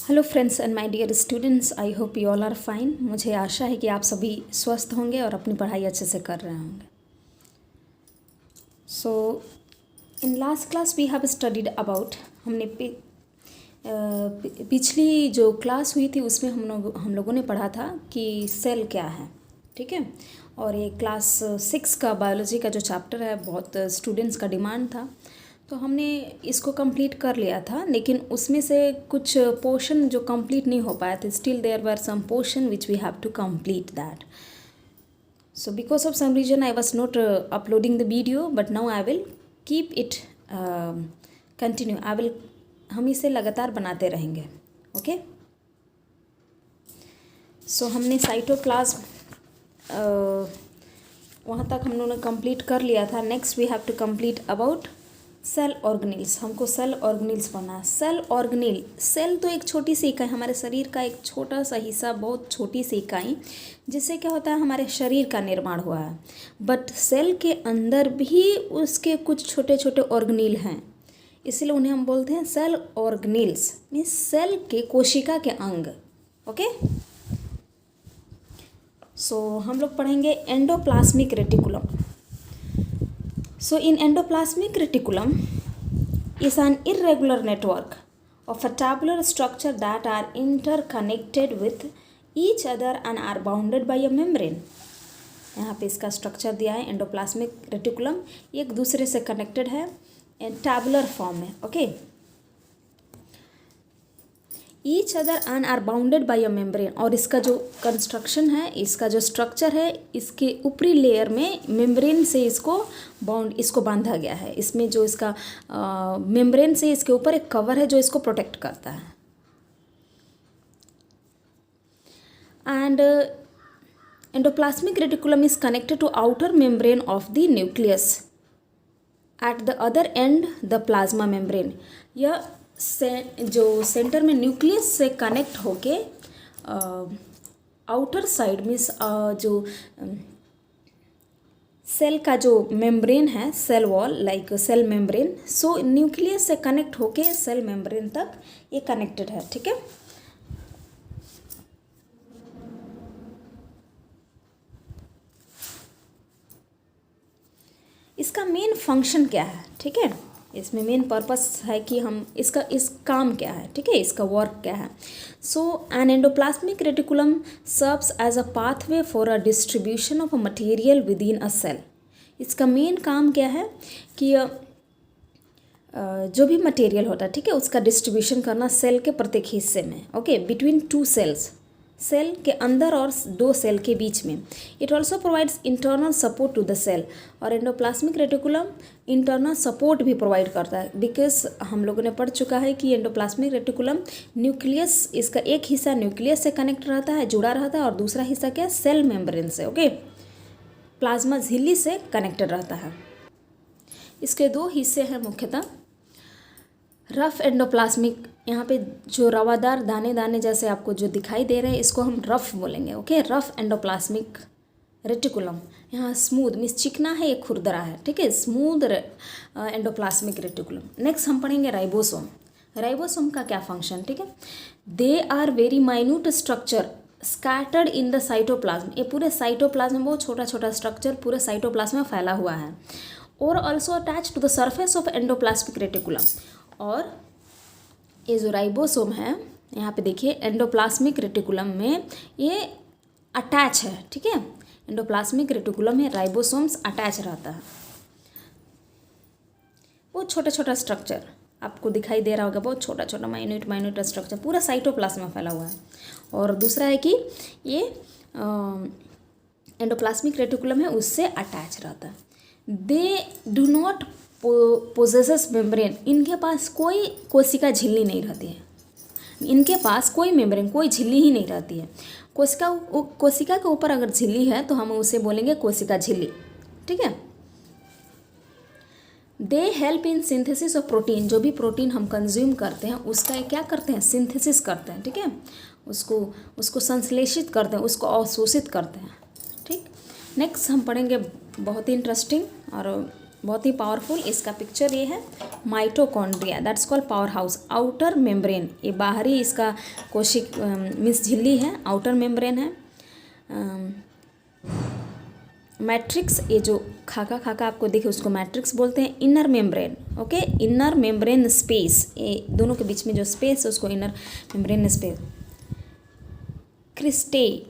Hello friends and my dear students, I hope you all are fine. मुझे आशा है कि आप सभी स्वस्थ होंगे और अपनी पढ़ाई अच्छे से कर रहे होंगे। So in last class we have studied about, हमने पिछली जो क्लास हुई थी उसमें हम लोगों ने पढ़ा था कि सेल क्या है, ठीक है। और ये क्लास 6 का बायोलॉजी का जो चैप्टर है बहुत स्टूडेंट्स का डिमांड था, तो हमने इसको कंप्लीट कर लिया था। लेकिन उसमें से कुछ पोर्शन जो कंप्लीट नहीं हो पाया था, still there were some portion which we have to complete that. So because of some reason I was not uploading the video, but now I will keep it continue. हम इसे लगातार बनाते रहेंगे, ओके। सो हमने साइटोप्लाज्म वहाँ तक हम लोगों ने कंप्लीट कर लिया था। Next we have to complete about cell organelles. हमको सेल ऑर्गेनेल्स पढ़ना है। सेल ऑर्गेनेल, सेल तो एक छोटी सी इकाई, हमारे शरीर का एक छोटा सा हिस्सा, बहुत छोटी सी इकाई, जिससे क्या होता है हमारे शरीर का निर्माण हुआ है। बट सेल के अंदर भी उसके कुछ छोटे छोटे ऑर्गेनेल हैं, इसलिए उन्हें हम बोलते हैं सेल ऑर्गेनेल्स, मीन्स सेल के कोशिका के अंग, ओके। सो हम लोग पढ़ेंगे endoplasmic reticulum. So in endoplasmic reticulum is an irregular network of a tabular structure that are interconnected with each other and are bounded by a membrane. यहाँ पे इसका स्ट्रक्चर दिया है। एंडोप्लाज्मिक रेटिकुलम एक दूसरे से कनेक्टेड है, टैबुलर फॉर्म में, okay. Each other and are bounded by a membrane. और इसका जो कंस्ट्रक्शन है, इसका जो स्ट्रक्चर है, इसके ऊपरी लेयर में मेम्ब्रेन से इसको बांधा गया है। इसमें जो इसका मेम्ब्रेन से इसके ऊपर एक कवर है जो इसको प्रोटेक्ट करता है। And endoplasmic reticulum is connected to outer membrane of the nucleus, at the other end the plasma membrane. यह जो सेंटर में न्यूक्लियस से कनेक्ट होके आउटर साइड मीन्स जो सेल का जो मेम्ब्रेन है, cell wall like cell membrane, so nucleus से कनेक्ट होके सेल मेम्ब्रेन तक ये कनेक्टेड है, ठीक है। इसका मेन फंक्शन क्या है, ठीक है। इसमें मेन पर्पस है कि हम इस काम क्या है, ठीक है, इसका वर्क क्या है। So an endoplasmic reticulum serves as a pathway for a distribution of a material within a cell. इसका मेन काम क्या है कि जो भी मटेरियल होता है, ठीक है, उसका डिस्ट्रीब्यूशन करना सेल के प्रत्येक हिस्से में, okay, between two cells, cell के अंदर और दो सेल के बीच में। It also provides internal support to the cell. और एंडोप्लाज्मिक रेटिकुलम इंटरनल सपोर्ट भी प्रोवाइड करता है, बिकॉज हम लोगों ने पढ़ चुका है कि एंडोप्लाज्मिक रेटिकुलम न्यूक्लियस, इसका एक हिस्सा न्यूक्लियस से कनेक्ट रहता है, जुड़ा रहता है, और दूसरा हिस्सा क्या है, सेल मेम्ब्रेन से, ओके, प्लाज्मा झिल्ली से कनेक्टेड रहता है। इसके दो हिस्से हैं मुख्यतः। रफ एंडोप्लाज्मिक, यहाँ पे जो रवादार दाने दाने जैसे आपको जो दिखाई दे रहे हैं, इसको हम रफ बोलेंगे, ओके। Rough endoplasmic reticulum. यहाँ स्मूथ मीन्स चिकना है, ये खुरदरा है, ठीक है, स्मूथ एंडोप्लाज्मिक रेटिकुलम। नेक्स्ट हम पढ़ेंगे राइबोसोम। राइबोसोम का क्या फंक्शन, ठीक है। They are very minute structure scattered in the cytoplasm. ये पूरे साइटोप्लाज्म में बहुत छोटा छोटा स्ट्रक्चर पूरे साइटोप्लाज्म में फैला हुआ है। और also attach to the surface of endoplasmic reticulum. और ये जो राइबोसोम है, यहाँ पे देखिए, एंडोप्लाज्मिक रेटिकुलम में ये अटैच है, ठीक है। एंडोप्लाज्मिक रेटिकुलम में राइबोसोम्स अटैच रहता है। बहुत छोटा छोटा स्ट्रक्चर आपको दिखाई दे रहा होगा, बहुत छोटा छोटा माइन्यूट स्ट्रक्चर पूरा साइटोप्लाज्म में फैला हुआ है। और दूसरा है कि ये एंडोप्लाज्मिक रेटिकुलम है, उससे अटैच रहता है। They do not possesses membrane. इनके पास कोई कोशिका झिल्ली नहीं रहती है, इनके पास कोई मेम्ब्रेन, कोई झिल्ली ही नहीं रहती है। कोशिका के ऊपर अगर झिल्ली है तो हम उसे बोलेंगे कोशिका झिल्ली, ठीक है। दे help in synthesis of protein. जो भी प्रोटीन हम कंज्यूम करते हैं उसका क्या करते हैं, सिंथेसिस करते हैं, ठीक है, उसको संश्लेषित करते हैं, उसको अवशोषित करते हैं, ठीक। नेक्स्ट हम पढ़ेंगे बहुत ही इंटरेस्टिंग और बहुत ही पावरफुल। इसका पिक्चर ये है mitochondria, that's called power house. Outer membrane, ये बाहरी इसका कोशिक मीन्स झिल्ली है, आउटर मेम्ब्रेन है। मैट्रिक्स, ये जो खाका खाका आपको दिखे उसको मैट्रिक्स बोलते हैं। Inner membrane, okay, inner membrane space, ये दोनों के बीच में जो स्पेस है उसको इनर मेम्ब्रेन स्पेस। क्रिस्टे,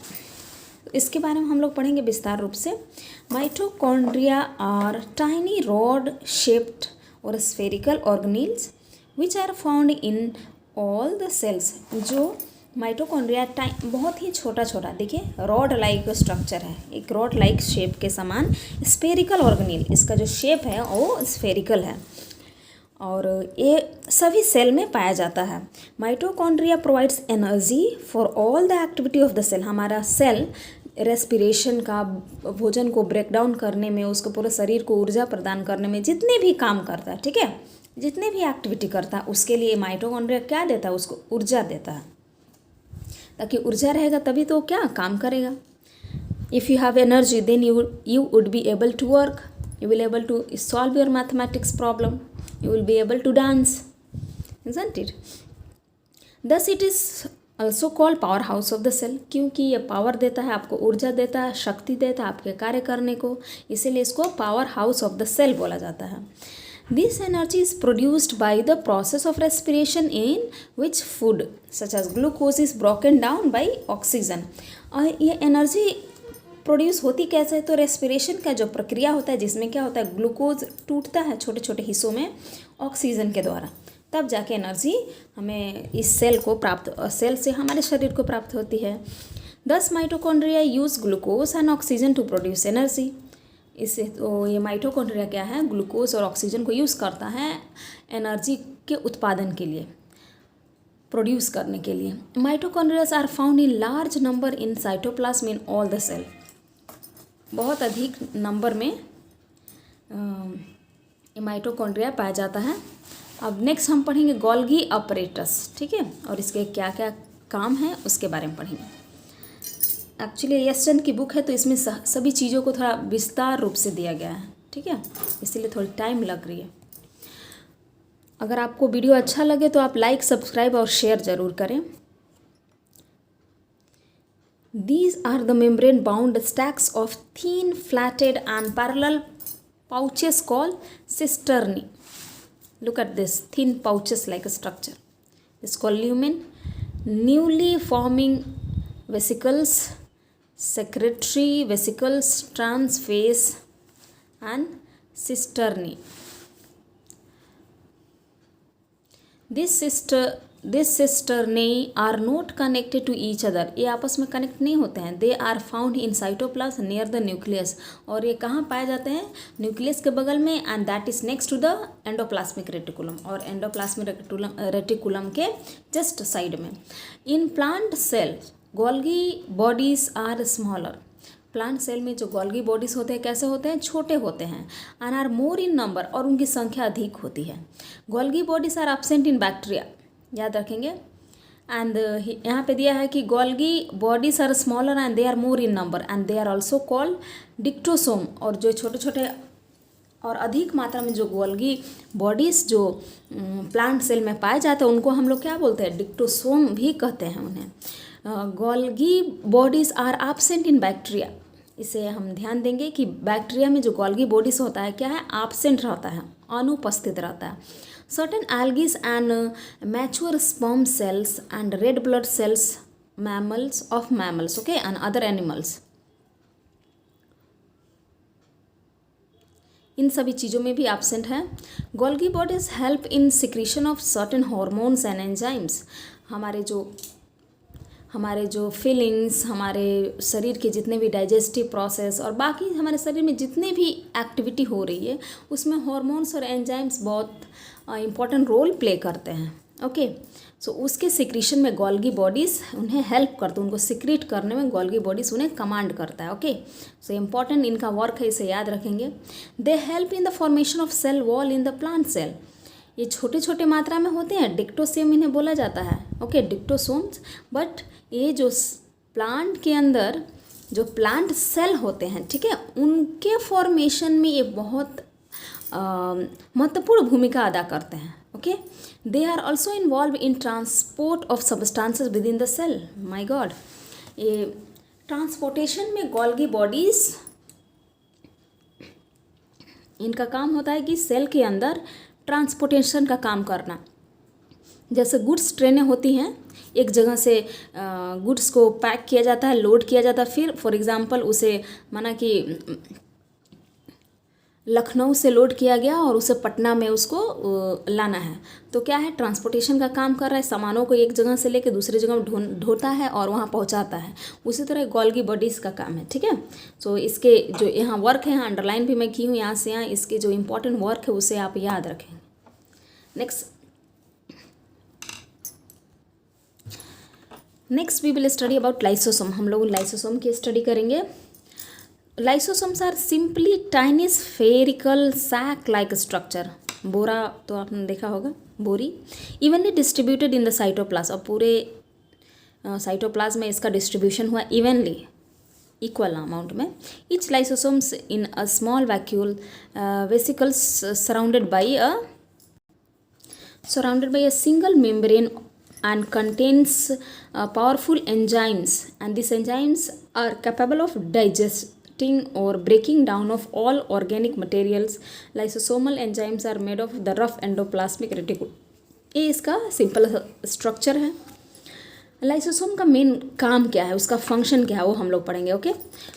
इसके बारे में हम लोग पढ़ेंगे विस्तार रूप से। Mitochondria are tiny rod shaped और spherical organelles which are found in all the cells. जो माइटोकॉन्ड्रिया बहुत ही छोटा छोटा, देखिए रॉड लाइक स्ट्रक्चर है, एक रॉड लाइक शेप के समान। स्फेरिकल ऑर्गेनेल, इसका जो शेप है वो स्फेरिकल है और ये सभी सेल में पाया जाता है। Mitochondria provides energy for all the activity of the cell. हमारा सेल रेस्पिरेशन का, भोजन को ब्रेक डाउन करने में, उसको पूरे शरीर को ऊर्जा प्रदान करने में, जितने भी काम करता है, ठीक है, जितने भी एक्टिविटी करता है उसके लिए माइटोकॉन्ड्रिया क्या देता है, उसको ऊर्जा देता है। ताकि ऊर्जा रहेगा तभी तो क्या काम करेगा। If you have energy then you would be able to work, you will able to solve your mathematics problem, you will be able to dance, isn't it? Thus it is also called power house of the cell, क्योंकि ये power देता है आपको, ऊर्जा देता है, शक्ति देता है आपके कार्य करने को, इसीलिए इसको power house of the cell बोला जाता है। This energy is produced by the process of respiration in which food such as glucose is broken down by oxygen। और ये एनर्जी प्रोड्यूस होती कैसे है, तो रेस्पिरेशन का जो प्रक्रिया होता है जिसमें क्या होता है, ग्लूकोज टूटता है छोटे छोटे हिस्सों में ऑक्सीजन के द्वारा, तब जाके एनर्जी हमें इस सेल को प्राप्त, सेल से हमारे शरीर को प्राप्त होती है। Thus mitochondria use glucose and oxygen to produce energy. इससे तो ये माइटोकॉन्ड्रिया क्या है, ग्लूकोज और ऑक्सीजन को यूज़ करता है एनर्जी के उत्पादन के लिए, प्रोड्यूस करने के लिए। Mitochondrias are found in large number in cytoplasm in all the cell. बहुत अधिक नंबर में माइटोकॉन्ड्रिया पाया जाता है। अब नेक्स्ट हम पढ़ेंगे गोल्गी अपरेटस, ठीक है, और इसके क्या क्या काम है उसके बारे में पढ़ेंगे। एक्चुअली यशचंद की बुक है तो इसमें सभी चीज़ों को थोड़ा विस्तार रूप से दिया गया है, ठीक है, इसीलिए थोड़ी टाइम लग रही है। अगर आपको वीडियो अच्छा लगे तो आप लाइक, सब्सक्राइब और शेयर ज़रूर करें। These are the membrane bound stacks of thin flatted and parallel pouches called cisternae. Look at this thin pouches like a structure. This called lumen. Newly forming vesicles, secretory vesicles, transphase and cisternae. This cisternae are not connected to each other. ये आपस में connect नहीं होते हैं। They are found in cytoplasm near the nucleus. और ये कहाँ पाए जाते हैं, न्यूक्लियस के बगल में, and that is next to the endoplasmic reticulum, और एंडोप्लाज्मिक रेटिकुलम के जस्ट साइड में। In plant cells, Golgi bodies are smaller. Plant cell में जो गोल्गी बॉडीज़ होते हैं कैसे होते हैं, छोटे होते हैं। And are more in number, और उनकी संख्या अधिक होती है। Golgi bodies are absent in bacteria, याद रखेंगे। एंड यहाँ पे दिया है कि Golgi bodies are smaller and they are more in number and they are also called dictyosome. और जो छोटे छोटे और अधिक मात्रा में जो गोल्गी बॉडीज़ जो प्लांट सेल में पाए जाते हैं उनको हम लोग क्या बोलते हैं, डिक्टोसोम भी कहते हैं उन्हें। Golgi bodies are absent in bacteria. इसे हम ध्यान देंगे कि बैक्टीरिया में जो गोल्गी बॉडीज होता है क्या है, एब्सेंट रहता है, अनुपस्थित रहता है। Certain algae and mature sperm cells and red blood cells mammals of mammals, okay, and other animals, इन सभी चीज़ों में भी एब्सेंट है। Golgi bodies help in secretion of certain hormones and enzymes. हमारे जो फीलिंग्स, हमारे शरीर के जितने भी डाइजेस्टिव प्रोसेस और बाकी हमारे शरीर में जितने भी एक्टिविटी हो रही है उसमें हार्मोन्स और एंजाइम्स बहुत इम्पॉर्टेंट रोल प्ले करते हैं, ओके। सो उसके सिक्रीशन में गोल्गी बॉडीज़ उन्हें हेल्प करते हैं, उनको सिक्रीट करने में गोल्गी बॉडीज़ उन्हें कमांड करता है, ओके। सो इम्पॉर्टेंट इनका वर्क है, इसे याद रखेंगे। They help in the formation of cell wall in the plant cell. ये छोटे छोटे मात्रा में होते हैं, डिक्टोसोम इन्हें बोला जाता है, ओके, डिक्टोसोम्स। बट ये जो प्लांट के अंदर जो प्लांट सेल होते हैं, ठीक है, उनके फॉर्मेशन में ये बहुत महत्वपूर्ण भूमिका अदा करते हैं। Okay, they are also involve in transport of substances with in the cell. My God, ये ट्रांसपोर्टेशन में गोल्गी बॉडीज, इनका काम होता है कि सेल के अंदर ट्रांसपोर्टेशन का काम करना। जैसे गुड्स ट्रेनें होती हैं, एक जगह से गुड्स को पैक किया जाता है, लोड किया जाता है, फिर फॉर एग्जांपल उसे माना कि लखनऊ से लोड किया गया और उसे पटना में उसको लाना है, तो क्या है, ट्रांसपोर्टेशन का काम कर रहा है, सामानों को एक जगह से लेकर दूसरी जगह ढोता है और वहाँ पहुँचाता है। उसी तरह गोल्गी बॉडीज़ का काम है। ठीक है, सो इसके जो यहाँ वर्क है, यहाँ अंडरलाइन भी मैं की हूँ, यहाँ से यहाँ इसके जो इम्पोर्टेंट वर्क है उसे आप याद रखें। Next we will study about lysosome. हम लोग लाइसोसोम की स्टडी करेंगे। Lysosomes are simply tiny spherical sac like structure. बोरा तो आपने देखा होगा, बोरी, evenly distributed in the cytoplasm. और पूरे साइटोप्लाज्म में इसका डिस्ट्रीब्यूशन हुआ इवनली, इक्वल अमाउंट में। Each lysosomes in a small vacuole vesicles surrounded by a single membrane and contains powerful enzymes, and these enzymes are capable of digesting or breaking down of all organic materials. Lysosomal enzymes are made of the rough endoplasmic reticulum. ये इसका simple structure है। Lysosome का main काम क्या है, उसका function क्या है, वो हम लोग पढ़ेंगे। ओके,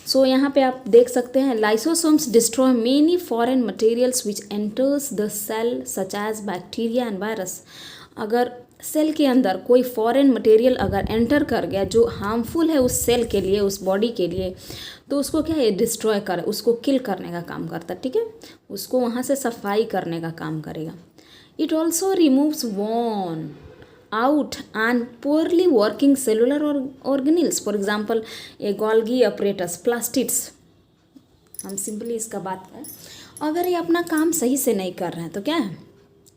सो यहाँ पे आप देख सकते हैं, lysosomes destroy many foreign materials which enters the cell such as bacteria and virus. अगर सेल के अंदर कोई फॉरेन मटेरियल अगर एंटर कर गया जो हार्मफुल है उस सेल के लिए, उस बॉडी के लिए, तो उसको क्या है, डिस्ट्रॉय कर, उसको किल करने का काम करता है। ठीक है, उसको वहाँ से सफाई करने का काम करेगा। It also removes worn out and poorly working cellular organelles, for example a Golgi apparatus, plastids। हम सिंपली इसका बात करें, अगर ये अपना काम सही से नहीं कर रहे हैं तो क्या है,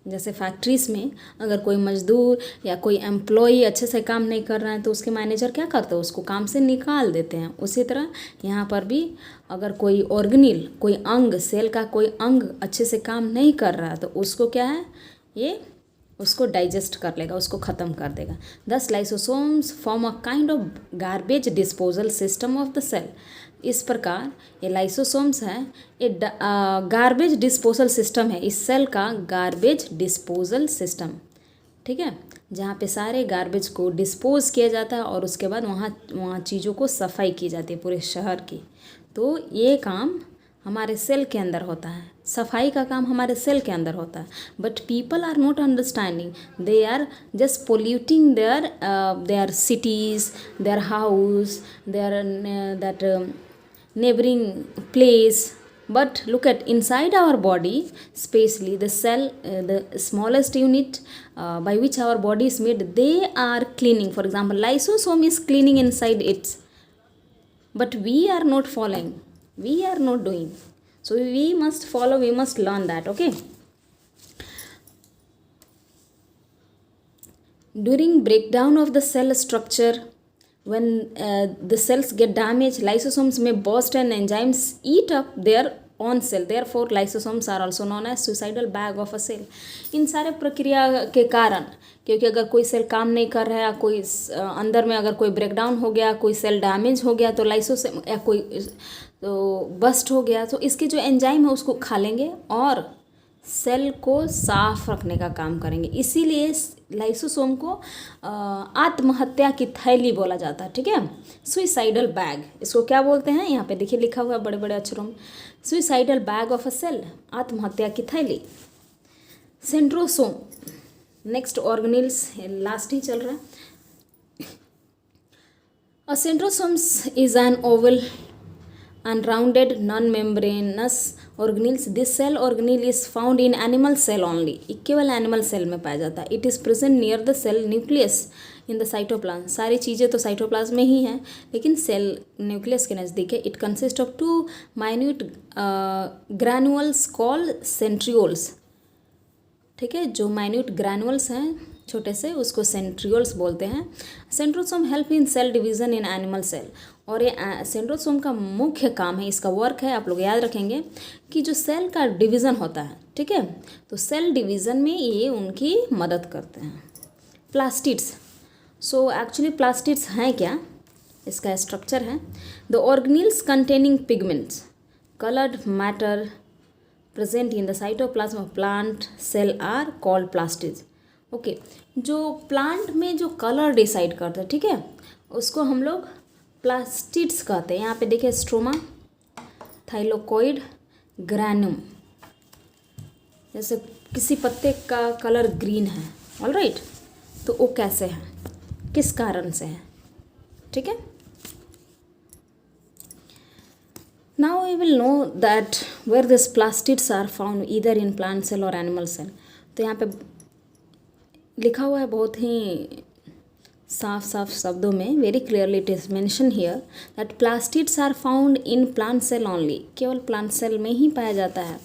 जैसे फैक्ट्रीज़ में अगर कोई मजदूर या कोई एम्प्लॉई अच्छे से काम नहीं कर रहा है तो उसके मैनेजर क्या करते हैं, उसको काम से निकाल देते हैं। उसी तरह यहाँ पर भी अगर कोई ऑर्गेनिल, कोई अंग, सेल का कोई अंग अच्छे से काम नहीं कर रहा है तो उसको क्या है, ये उसको डाइजेस्ट कर लेगा, उसको ख़त्म कर देगा। Thus lysosomes form a kind of garbage disposal system of the cell. इस प्रकार ये लाइसोसोम्स हैं, ये गार्बेज डिस्पोजल सिस्टम है, इस सेल का गार्बेज डिस्पोजल सिस्टम। ठीक है, जहाँ पे सारे गार्बेज को डिस्पोज किया जाता है और उसके बाद वहाँ चीज़ों को सफाई की जाती है पूरे शहर की। तो ये काम हमारे सेल के अंदर होता है, सफाई का काम हमारे सेल के अंदर होता है। But people are not understanding, they are just polluting their cities, their house, their that neighboring place. But look at inside our body, especially the cell, the smallest unit by which our body is made, they are cleaning. For example, lysosome is cleaning inside it, but we are not following, we are not doing. So we must follow, we must learn that. Okay, during breakdown of the cell structure, when the cells get damaged, lysosomes may burst and enzymes eat up their own cell. Therefore lysosomes are also known as suicidal bag of a cell. इन सारे प्रक्रिया के कारण, क्योंकि अगर कोई cell काम नहीं कर रहा है, कोई अंदर में अगर कोई ब्रेकडाउन हो गया, कोई सेल डैमेज हो गया, तो लाइसोसोम या कोई तो बस्ट हो गया, तो इसके जो एंजाइम है उसको खा लेंगे और सेल को साफ रखने का काम करेंगे। इसीलिए लाइसोसोम को आत्महत्या की थैली बोला जाता है। ठीक है, सुइसाइडल बैग इसको क्या बोलते हैं, यहाँ पे देखिए लिखा हुआ है बड़े बड़े अक्षरों में, suicidal bag of a cell, आत्महत्या की थैली। सेंट्रोसोम, नेक्स्ट ऑर्गेनेल्स, लास्ट ही चल रहा है। A centrosomes is an oval unrounded non-membranous organelles. This cell organelle is found in animal cell only. केवल एनिमल सेल में पाया जाता है। It is present near the cell nucleus in the cytoplasm. सारी चीज़ें तो साइटोप्लाज्म में ही हैं, लेकिन सेल न्यूक्लियस के नज़दीक है। It consist of 2 minute granules called centrioles. ठीक है, जो माइन्यूट ग्रैनुअल्स हैं, छोटे से, उसको सेंट्रियोल्स बोलते हैं। Centrosome help in cell division in animal cell. और ये सेंट्रोसोम का मुख्य काम है, इसका वर्क है, आप लोग याद रखेंगे कि जो सेल का डिवीज़न होता है, ठीक है, तो सेल डिवीज़न में ये उनकी मदद करते हैं। प्लास्टिड्स, सो एक्चुअली प्लास्टिड्स हैं क्या, इसका स्ट्रक्चर है, the organelles containing pigments colored matter present in the cytoplasm of plant cell are called plastids। Okay, जो प्लांट में जो कलर डिसाइड करते हैं, ठीक है, उसको हम लोग प्लास्टिड्स कहते हैं। यहाँ पे देखिए स्ट्रोमा, थाइलोकॉइड, ग्रैनुम। जैसे किसी पत्ते का कलर ग्रीन है, ऑलराइट, तो वो कैसे है, किस कारण से है, ठीक है। Now we will know that where these plastids are found either in plant cell or animal cell। तो यहाँ पे लिखा हुआ है बहुत ही साफ साफ शब्दों में, very clearly it is mention here that plastids are found in plant cell only, केवल प्लांट सेल में ही पाया जाता है।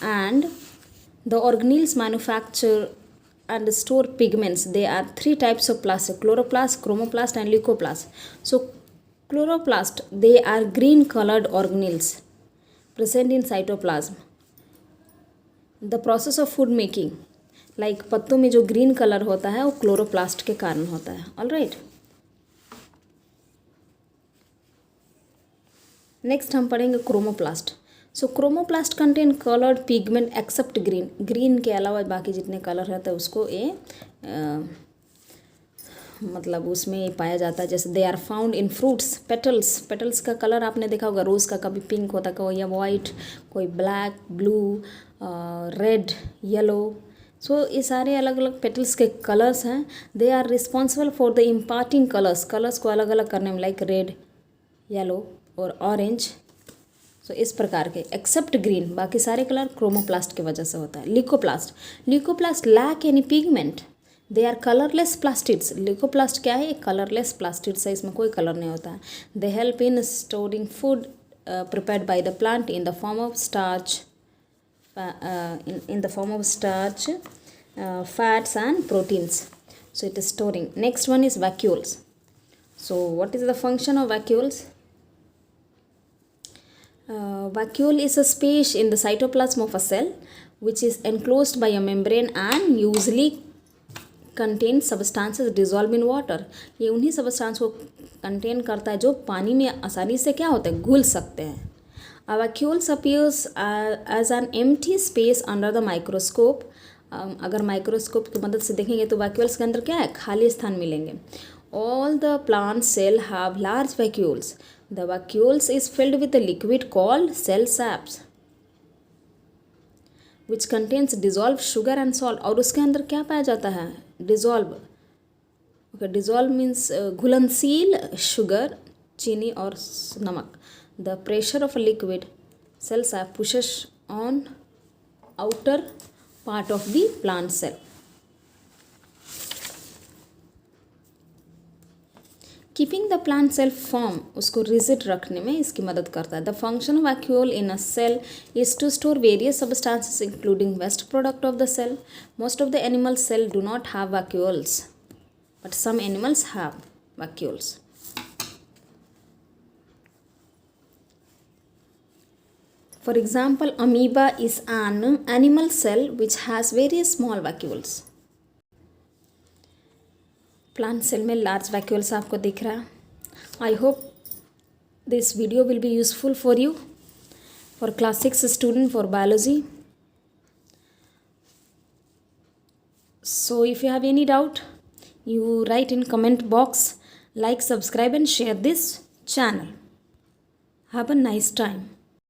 And the organelles manufacture and store pigments। They are 3 types of plastic: chloroplast, chromoplast and leucoplast। So chloroplast, they are green colored organelles present in cytoplasm। The process of food making, like पत्तों में जो green colour होता है वो chloroplast के कारण होता है, ऑलराइट। नेक्स्ट हम पढ़ेंगे chromoplast. So chromoplast contain coloured pigment except green. Green के अलावा बाकी जितने कलर रहते हैं उसको ये मतलब उसमें पाया जाता है। जैसे they are found in fruits, petals. Petals का कलर आपने देखा होगा, रोज़ का कभी पिंक होता है, कोई या वाइट, कोई black, blue, red, yellow. So ये सारे अलग अलग पेटल्स के कलर्स हैं। They are responsible for the imparting colours, colours को अलग अलग करने में, लाइक रेड, येलो और ऑरेंज। सो इस प्रकार के एक्सेप्ट ग्रीन, बाकी सारे कलर क्रोमोप्लास्ट की वजह से होता है। Leucoplast, leucoplast lack any pigment, they are colourless plastids. Leucoplast क्या है, कलरलेस प्लास्टिड्स है, इसमें कोई कलर नहीं होता है। दे help in storing food prepared by the plant in the form of starch, in the form of starch, fats and proteins. So it is storing. Next one is vacuoles. So what is the function of vacuoles? Vacuole is a space in the cytoplasm of a cell which is enclosed by a membrane and usually contains substances dissolved in water। ये उन्हीं substance को contain करता है जो पानी में आसानी से क्या होते हैं, घुल सकते हैं। A vacuole appears as an empty space under the microscope। अगर माइक्रोस्कोप की मदद से देखेंगे तो वैक्यूल्स के अंदर क्या है, खाली स्थान मिलेंगे। All the plant cell have large vacuoles। The vacuoles is filled with a liquid called cell saps which contains dissolved sugar and salt। और उसके अंदर क्या पाया जाता है, डिजॉल्व। ओके, डिजॉल्व मीन्स घुलनशील शुगर, चीनी और नमक। The pressure of a liquid cell sap pushes on outer part of the plant cell। Keeping the plant cell form, उसको रिजिड रखने में इसकी मदद करता है। The function of vacuole in a cell is to store various substances including waste product of the cell. Most of the animal cell do not have vacuoles but some animals have vacuoles. For example, amoeba is an animal cell which has various small vacuoles। Plant cell में large vacuoles आपको दिख रहा है। I hope this video will be useful for you, for class 6 student, for biology. So if you have any doubt, you write in comment box, like, subscribe and share this channel. Have a nice time.